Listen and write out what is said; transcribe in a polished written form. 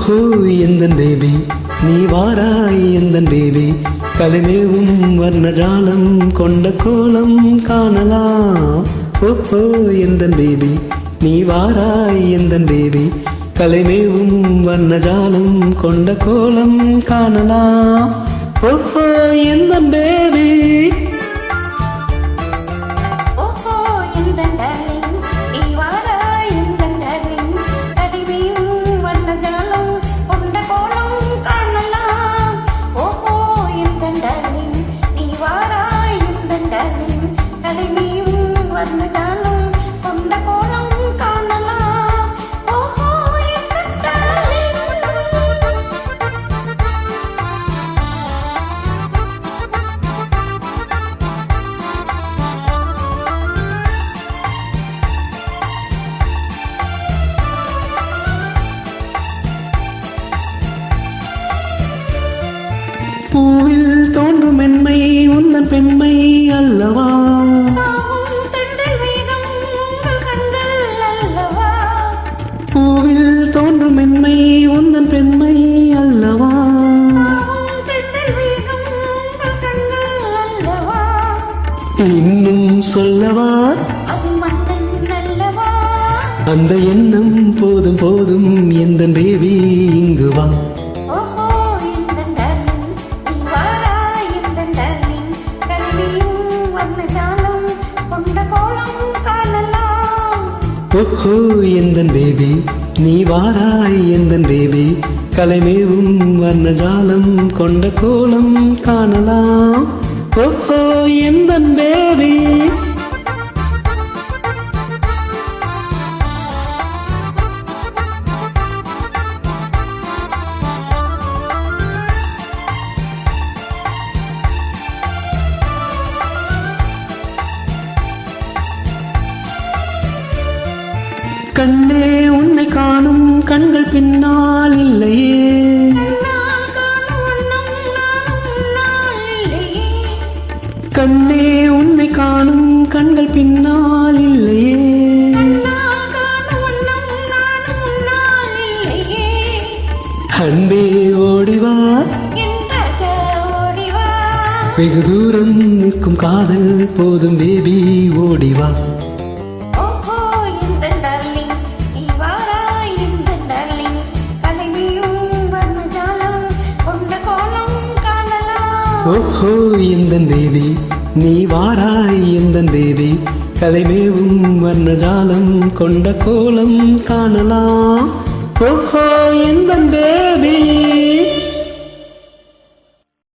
ஓஹோ எந்தன் பேபி நீ வாராய் எந்தன் பேபி கலைமேவும் வர்ணஜாலம் கொண்ட கோலம் காணலாம். ஓஹோ எந்தன் பேபி நீ வாராய் எந்தன் பேபி கலைமேவும் வர்ணஜாலம் கொண்ட கோலம் காணலாம். ஓஹோ எந்தன் பேபி பூவில் தோன்றும் மென்மை உந்தன் பெண்மை அல்லவா. பூவில் தோன்றும் மென்மை உந்தன் பெண்மை அல்லவா. இன்னும் சொல்லவா அந்த எண்ணம் போதும் போதும் எந்தன் பேபி இங்கு வா. ஓஹோ எந்தன் பேபி நீ வாராய் எந்தன் பேபி கலைமேவும் வர்ணஜாலம் கொண்ட கோலம் காணலாம். ஓஹோ எந்தன் பேபி கண்ணே உன்னை காணும் கண்கள் பின்னால் இல்லையே. கண்ணே உன்னை காணும் கண்கள் பின்னால் இல்லையே. அன்பே ஓடிவா வெகு தூரம் நிற்கும் காதல் போதும் பேபி ஓடிவா. ஓஹோ எந்தன் பேபி நீ வாராய் எந்தன் பேபி கலைமேவும் வர்ணஜாலம் கொண்ட கோலம் காணலாம். ஓஹோ எந்தன் பேபி